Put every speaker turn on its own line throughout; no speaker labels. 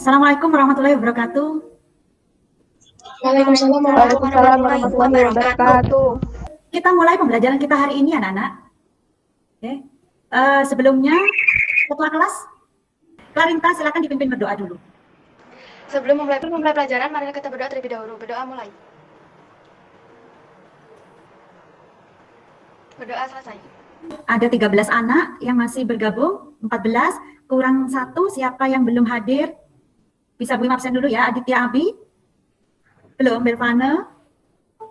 Assalamualaikum warahmatullahi wabarakatuh.
Waalaikumsalam warahmatullahi wabarakatuh.
Kita mulai pembelajaran kita hari ini, anak-anak. Oke. Sebelumnya, ketua kelas, Clarinta, silakan dipimpin berdoa dulu.
Sebelum memulai pelajaran, mari kita berdoa terlebih dahulu. Berdoa mulai. Berdoa selesai.
Ada 13 anak yang masih bergabung, 14, kurang 1, siapa yang belum hadir? Bisa beri absen dulu ya, Aditya Abi. Belum, Belvana,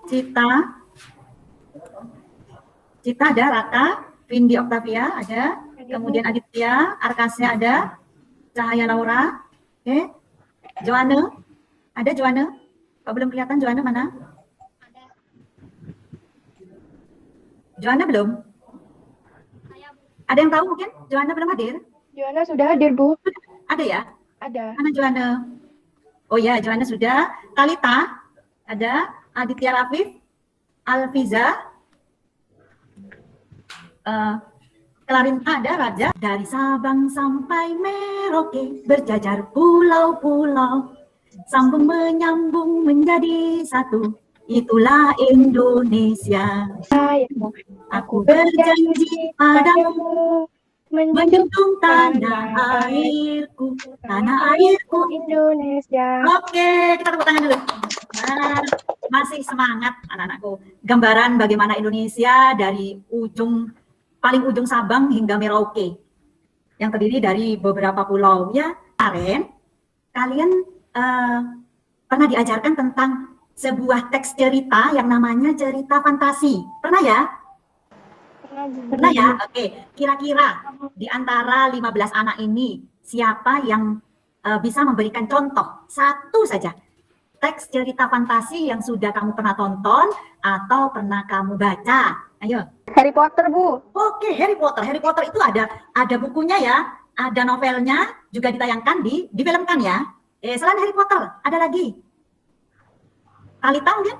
Cita ada, Raka, Vindi Octavia ada, kemudian Aditya, Arkasya ada, Cahaya Laura, oke, Joanne, ada Joanne? Kok belum kelihatan Joanne mana? Joanne belum? Ada yang tahu mungkin? Joanne belum hadir?
Joanna sudah hadir, Bu.
Ada ya?
Ada.
Mana Joanne? Oh ya, Joanne sudah. Talita ada, Aditya Rafif, Alfiza, Clarinta ada, Raja. Dari Sabang sampai Merauke berjajar pulau-pulau, sambung menyambung menjadi satu. Itulah Indonesia. Aku berjanji padamu menjunjung tanah airku
Indonesia.
Oke, kita tepuk tangan dulu. Nah, masih semangat anak-anakku. Gambaran bagaimana Indonesia dari paling ujung Sabang hingga Merauke, yang terdiri dari beberapa pulau. Ya, kemarin kalian pernah diajarkan tentang sebuah teks cerita yang namanya cerita fantasi. Pernah ya? Pernah ya? Oke. Kira-kira di antara 15 anak ini, siapa yang bisa memberikan contoh satu saja teks cerita fantasi yang sudah kamu pernah tonton atau pernah kamu baca? Ayo.
Harry Potter, Bu.
Oke, Harry Potter. Harry Potter itu ada bukunya ya, ada novelnya, juga ditayangkan difilmkan ya. Selain Harry Potter, ada lagi. Talita mungkin?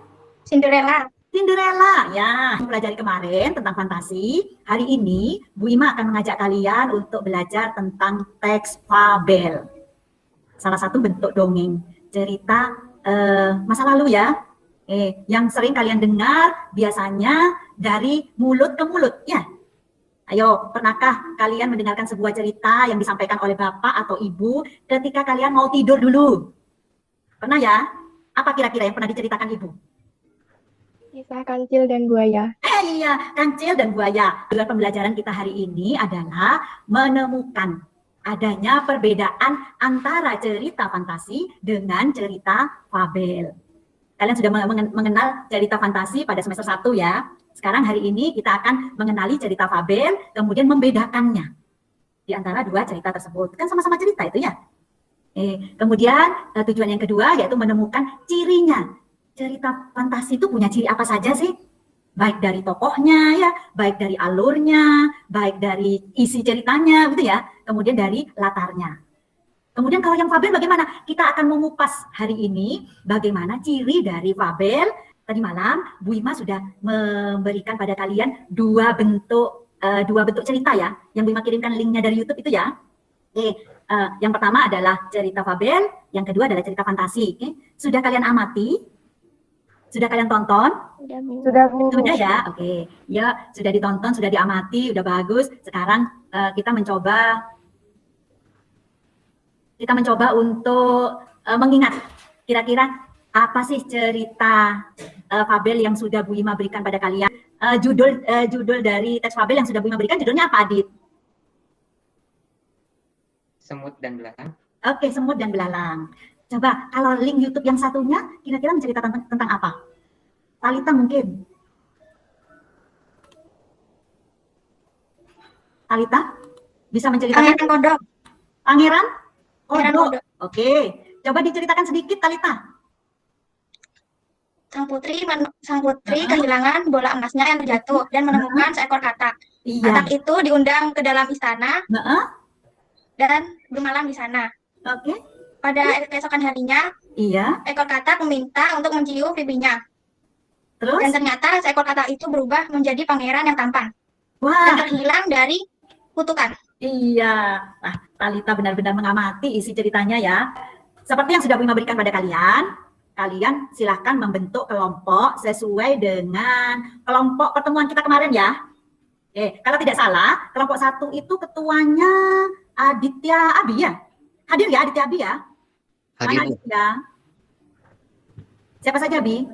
Cinderella
ya, pelajari kemarin tentang fantasi. Hari ini Bu Ima akan mengajak kalian untuk belajar tentang teks fabel. Salah satu bentuk dongeng, cerita masa lalu ya. Yang sering kalian dengar biasanya dari mulut ke mulut ya. Ayo, pernahkah kalian mendengarkan sebuah cerita yang disampaikan oleh bapak atau ibu ketika kalian mau tidur dulu? Pernah ya? Apa kira-kira yang pernah diceritakan ibu?
Kisah Kancil dan Buaya.
Iya, Kancil dan Buaya. Tujuan pembelajaran kita hari ini adalah menemukan adanya perbedaan antara cerita fantasi dengan cerita fabel. Kalian sudah mengenal cerita fantasi pada semester 1 ya. Sekarang hari ini kita akan mengenali cerita fabel, kemudian membedakannya di antara dua cerita tersebut. Kan sama-sama cerita itu ya. Kemudian tujuan yang kedua yaitu menemukan cirinya. Cerita fantasi itu punya ciri apa saja sih? Baik dari tokohnya ya, baik dari alurnya, baik dari isi ceritanya gitu ya. Kemudian dari latarnya. Kemudian kalau yang fabel bagaimana? Kita akan mengupas hari ini bagaimana ciri dari fabel. Tadi malam Bu Ima sudah memberikan pada kalian dua bentuk cerita ya, yang Bu Ima kirimkan linknya dari YouTube itu ya. Yang pertama adalah cerita fabel, yang kedua adalah cerita fantasi. Sudah kalian amati? Sudah kalian tonton?
Sudah, Bu.
Sudah ya? Oke. Ya, sudah ditonton, sudah diamati, udah bagus. Sekarang kita mencoba untuk mengingat kira-kira apa sih cerita fabel yang sudah Bu Ima berikan pada kalian. Judul dari teks fabel yang sudah Bu Ima berikan judulnya apa, Adit?
Semut dan Belalang.
Oke, Semut dan Belalang. Coba kalau link YouTube yang satunya kira-kira menceritakan tentang apa? Talita mungkin. Talita bisa menceritakan?
Pangeran Kodok.
Pangeran Kodok. Oke, coba diceritakan sedikit Talita.
Sang putri kehilangan bola emasnya yang terjatuh dan menemukan seekor katak. Katak itu diundang ke dalam istana dan bermalam di sana.
Oke.
Pada keesokan harinya, ekor katak meminta untuk mencium pipinya.
Terus?
Dan ternyata seekor katak itu berubah menjadi pangeran yang tampan.
Wah.
Dan terhilang dari kutukan.
Iya. Nah, Talita benar-benar mengamati isi ceritanya ya. Seperti yang sudah Bima berikan pada kalian, kalian silahkan membentuk kelompok sesuai dengan kelompok pertemuan kita kemarin ya. Oke, kalau tidak salah, kelompok 1 itu ketuanya Aditya Abi ya? Hadir ya Aditya Abi ya?
Hadir,
Mana Aditya? Siapa saja Abi?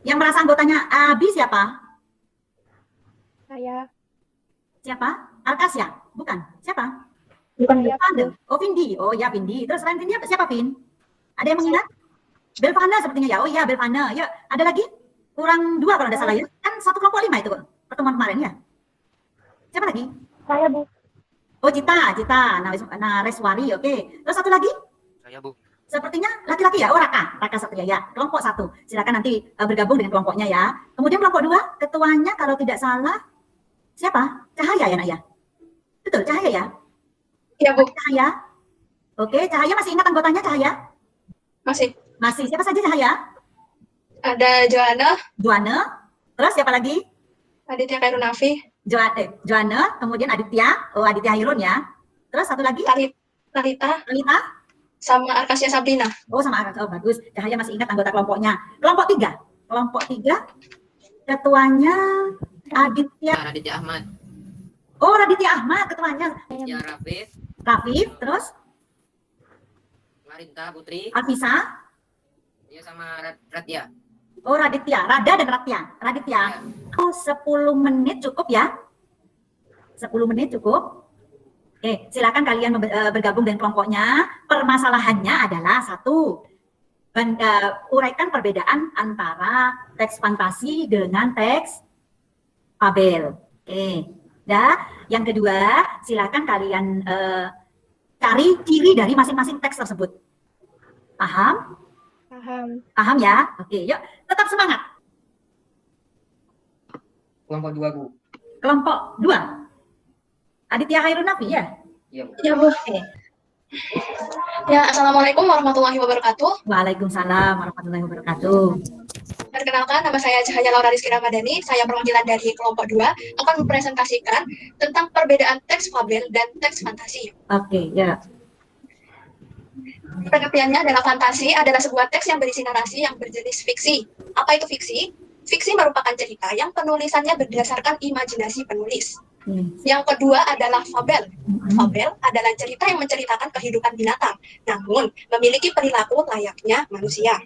Yang merasa anggotanya Abi siapa?
Saya.
Siapa? Arkas ya? Bukan. Siapa?
Bukan
Belvana. Oh, Vindi. Oh ya, Vindi. Terus selain Vindi siapa, Vin? Ada yang mengingat? Belvana sepertinya ya. Oh iya, Belvana. Ya, ada lagi? Kurang 2 kalau tidak salah ya. Kan satu kelompok 5 itu pertemuan kemarin ya. Siapa lagi?
Saya, Bu.
Oh, Cita. Nareswari. Oke. Terus satu lagi?
saya Bu.
Sepertinya laki-laki ya. Oh, Raka Satria ya. Kelompok 1. Silakan nanti bergabung dengan kelompoknya ya. Kemudian kelompok 2, ketuanya kalau tidak salah siapa? Cahaya ya, Nak ya? Betul, Cahaya ya?
Iya, Bu.
Cahaya. Oke, Cahaya masih ingat anggotanya Cahaya?
Masih.
Masih. Siapa saja Cahaya?
Ada
Joanne. Terus siapa lagi?
Aditya Kairunafi,
Joanne, kemudian Aditya. Oh, Aditya Hirun ya. Terus satu lagi?
Talita,
Alita.
sama Arkasia Sabrina.
Oh, sama Arka. Oh, bagus. Cahaya masih ingat anggota kelompoknya. Kelompok 3. Kelompok 3. Ketuanya Aditya.
Raditya Ahmad.
Oh, Raditya Ahmad ketuanya.
Ya Rafif.
Rafif, terus
Marinta Putri.
Alfisa.
Ya sama Radya.
Oh, Raditya. Rada dan Raditya. Oh, 10 menit cukup ya? 10 menit cukup? Oke, silakan kalian bergabung dengan kelompoknya. Permasalahannya adalah 1, uraikan perbedaan antara teks fantasi dengan teks fabel. Oke, yang kedua, silakan kalian cari ciri dari masing-masing teks tersebut. Paham? Paham ya? Oke, yuk tetap semangat.
Kelompok 2 Bu.
Kelompok 2. Aditya Khairun Nafi ya?
Iya Bu.
Ya, Bu.
Oke.
Ya, Assalamualaikum warahmatullahi wabarakatuh.
Waalaikumsalam warahmatullahi wabarakatuh.
Perkenalkan, nama saya Cahaya Laura Rizky Ramadhani. Saya perwakilan dari kelompok 2 akan mempresentasikan tentang perbedaan teks fabel dan teks fantasi.
Oke, ya.
Pengertiannya adalah fantasi adalah sebuah teks yang berisi narasi yang berjenis fiksi. Apa itu fiksi? Fiksi merupakan cerita yang penulisannya berdasarkan imajinasi penulis. Yang kedua adalah fabel. Fabel adalah cerita yang menceritakan kehidupan binatang, namun memiliki perilaku layaknya manusia.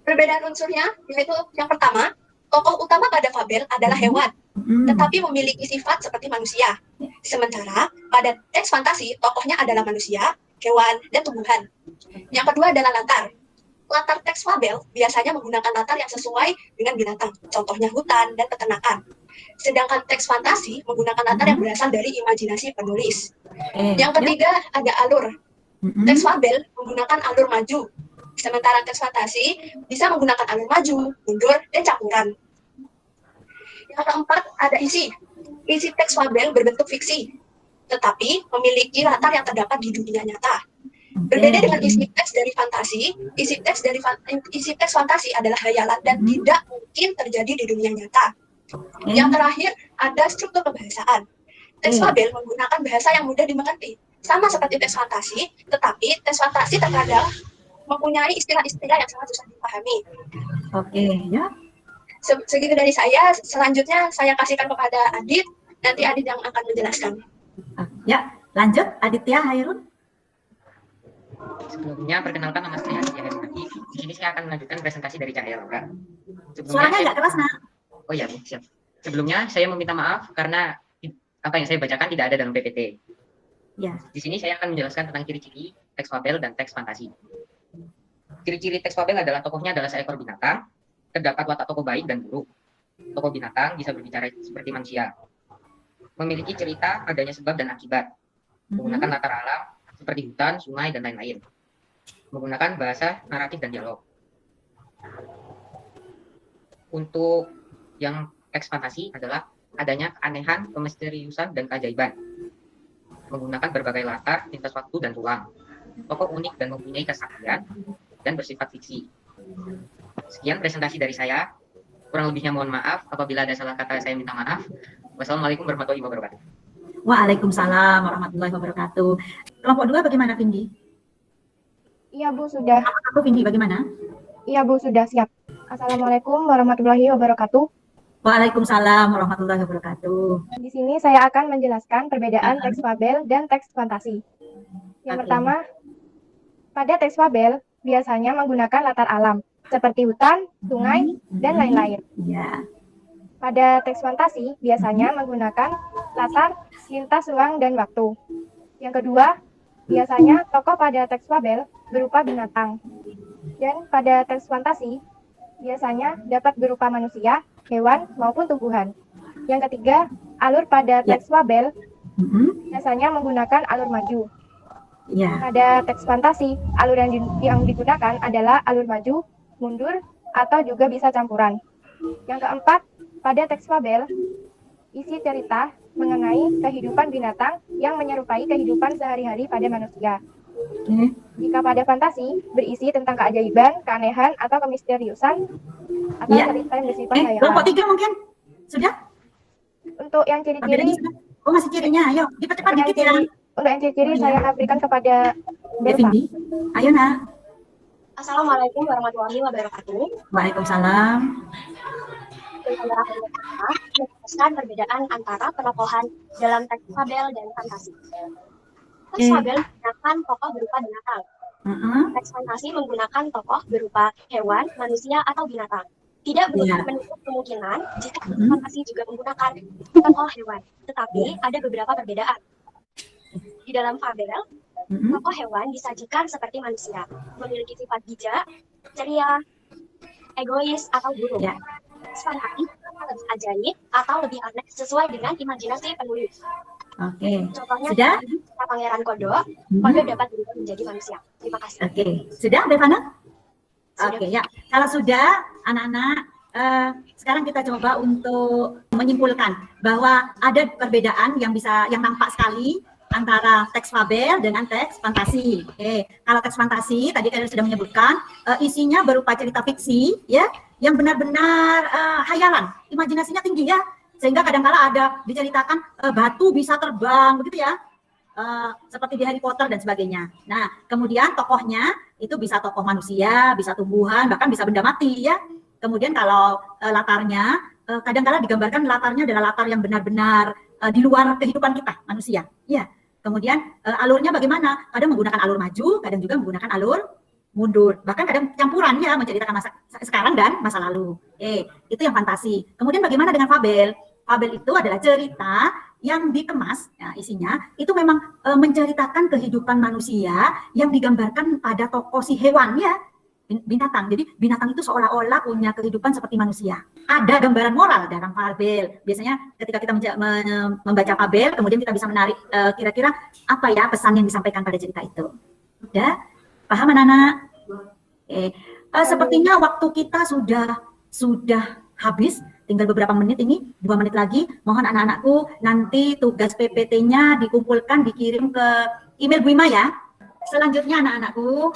Perbedaan unsurnya yaitu yang pertama, tokoh utama pada fabel adalah hewan, tetapi memiliki sifat seperti manusia. Sementara pada teks fantasi, tokohnya adalah manusia, hewan, dan tumbuhan. Yang kedua adalah latar. Latar teks fabel biasanya menggunakan latar yang sesuai dengan binatang, contohnya hutan dan peternakan. Sedangkan teks fantasi menggunakan latar yang berasal dari imajinasi penulis. Yang ketiga ada alur. Teks fabel menggunakan alur maju, sementara teks fantasi bisa menggunakan alur maju, mundur, dan campuran. Yang keempat ada isi. Isi teks fabel berbentuk fiksi, tetapi memiliki latar yang terdapat di dunia nyata. Berbeda dengan isi teks dari fantasi, isi teks fantasi adalah hayalan dan tidak mungkin terjadi di dunia nyata. Yang terakhir ada struktur kebahasaan. Teks fabel menggunakan bahasa yang mudah dimengerti, sama seperti teks fantasi, tetapi teks fantasi terkadang mempunyai istilah-istilah yang sangat susah dipahami.
Oke, ya.
Segitu dari saya. Selanjutnya saya kasihkan kepada Adit. Nanti Adit yang akan menjelaskan.
Ya, lanjut Aditya Hairun.
Sebelumnya perkenalkan nama saya Aditya Hairun. Di sini saya akan melanjutkan presentasi dari Cahaya Laura.
Suaranya agak keras, Nak.
Oh ya, Bu, siap. Sebelumnya saya meminta maaf karena apa yang saya bacakan tidak ada dalam PPT.
Ya.
Di sini saya akan menjelaskan tentang ciri-ciri teks fabel dan teks fantasi. Ciri-ciri teks fabel adalah tokohnya adalah seekor binatang, terdapat watak tokoh baik dan buruk. Tokoh binatang bisa berbicara seperti manusia. Memiliki cerita adanya sebab dan akibat. Menggunakan latar alam seperti hutan, sungai, dan lain-lain. Menggunakan bahasa naratif dan dialog. Untuk yang teks fantasi adalah adanya keanehan, kemisteriusan, dan keajaiban. Menggunakan berbagai latar, lintas waktu, dan ruang. Tokoh unik dan mempunyai kesaktian dan bersifat fiksi. Sekian presentasi dari saya. Kurang lebihnya mohon maaf. Apabila ada salah kata saya minta maaf. Wassalamualaikum warahmatullahi wabarakatuh.
Waalaikumsalam warahmatullahi wabarakatuh. Kelompok 2 bagaimana, Vindi?
Iya Bu, sudah.
Aku Vindi, bagaimana?
Iya Bu, sudah siap. Assalamualaikum warahmatullahi wabarakatuh.
Waalaikumsalam warahmatullahi wabarakatuh.
Di sini saya akan menjelaskan perbedaan teks fabel dan teks fantasi. Yang pertama, pada teks fabel biasanya menggunakan latar alam, seperti hutan, sungai, dan lain-lain.
Ya.
Pada teks fantasi biasanya menggunakan latar lintas ruang dan waktu. Yang kedua, biasanya tokoh pada teks fabel berupa binatang. Dan pada teks fantasi biasanya dapat berupa manusia, hewan, maupun tumbuhan. Yang ketiga, alur pada teks fabel biasanya menggunakan alur maju. Pada teks fantasi, alur yang digunakan adalah alur maju, mundur, atau juga bisa campuran. Yang keempat, pada teks fabel, isi cerita mengenai kehidupan binatang yang menyerupai kehidupan sehari-hari pada manusia. Jika pada fantasi, berisi tentang keajaiban, keanehan, atau kemisteriusan, atau cerita yang bersifat khayalan.
Kelompok 3 mungkin? Sudah?
Untuk yang ciri-ciri,
oh masih cirinya, ayo cepat-cepat dikit ya.
Untuk yang ciri-ciri saya berikan kepada
Vindi. Ayo nak.
Assalamualaikum warahmatullahi wabarakatuh.
Waalaikumsalam.
Menjelaskan perbedaan antara penokohan dalam teks fabel dan fantasi. Teks fabel menggunakan tokoh berupa binatang. Teks fantasi menggunakan tokoh berupa hewan, manusia, atau binatang. Tidak menutup kemungkinan jika fantasi juga menggunakan tokoh hewan, tetapi ada beberapa perbedaan. Di dalam fabel, tokoh hewan disajikan seperti manusia, memiliki sifat bijak, ceria, egois, atau buruk. Fantasi lebih ajaib atau lebih aneh sesuai dengan imajinasi penulis. Contohnya
sudah?
Pangeran Kodok, Kodok dapat berubah menjadi manusia. Terima kasih.
Sudah, Bevana? Ya. Kalau sudah, anak-anak, sekarang kita coba untuk menyimpulkan bahwa ada perbedaan yang nampak sekali antara teks fabel dengan teks fantasi. Kalau teks fantasi tadi kalian sudah menyebutkan isinya berupa cerita fiksi, ya, yang benar-benar hayalan, imajinasinya tinggi ya, sehingga kadang-kala ada diceritakan batu bisa terbang, begitu ya, seperti di Harry Potter dan sebagainya. Nah, kemudian tokohnya itu bisa tokoh manusia, bisa tumbuhan, bahkan bisa benda mati ya. Kemudian kalau latarnya kadang-kala digambarkan latarnya adalah latar yang benar-benar di luar kehidupan kita manusia, ya. Kemudian alurnya bagaimana? Kadang menggunakan alur maju, kadang juga menggunakan alur mundur. Bahkan kadang campuran ya, menceritakan masa sekarang dan masa lalu. Itu yang fantasi. Kemudian bagaimana dengan fabel? Fabel itu adalah cerita yang dikemas, ya, isinya itu memang menceritakan kehidupan manusia yang digambarkan pada tokoh si hewan ya, binatang. Jadi binatang itu seolah-olah punya kehidupan seperti manusia. Ada gambaran moral dalam fabel. Biasanya ketika kita membaca fabel, kemudian kita bisa menarik kira-kira apa ya pesan yang disampaikan pada cerita itu. Udah? Paham anak-anak? Sepertinya waktu kita sudah habis. Tinggal beberapa menit ini, 2 menit lagi. Mohon anak-anakku nanti tugas PPT-nya dikumpulkan, dikirim ke email Bu Ima ya. Selanjutnya anak-anakku,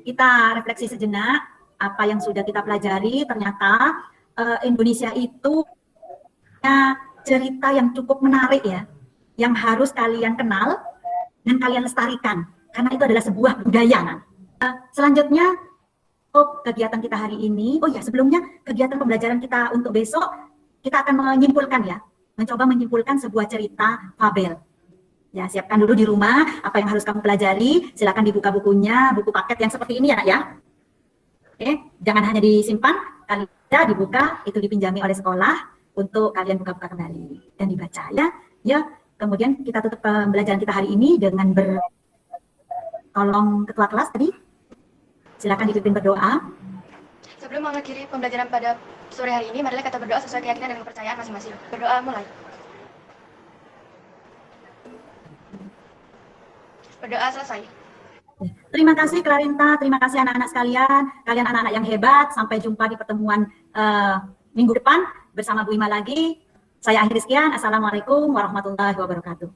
kita refleksi sejenak apa yang sudah kita pelajari. Ternyata Indonesia itu punya cerita yang cukup menarik ya, yang harus kalian kenal dan kalian lestarikan karena itu adalah sebuah budaya. Selanjutnya kegiatan kita hari ini, sebelumnya kegiatan pembelajaran kita untuk besok kita akan mencoba menyimpulkan sebuah cerita fabel. Ya, siapkan dulu di rumah apa yang harus kamu pelajari. Silakan dibuka bukunya, buku paket yang seperti ini ya. Jangan hanya disimpan, kali dibuka, itu dipinjami oleh sekolah untuk kalian buka-buka kembali dan dibaca ya. Ya, kemudian kita tutup pembelajaran kita hari ini dengan tolong ketua kelas tadi. Silakan dipimpin berdoa.
Sebelum mengakhiri pembelajaran pada sore hari ini, marilah kita berdoa sesuai keyakinan dan kepercayaan masing-masing. Berdoa mulai. Berdoa selesai.
Terima kasih Clarinta, terima kasih anak-anak sekalian. Kalian anak-anak yang hebat. Sampai jumpa di pertemuan minggu depan bersama Bu Ima lagi. Saya akhiri sekian. Assalamualaikum warahmatullahi wabarakatuh.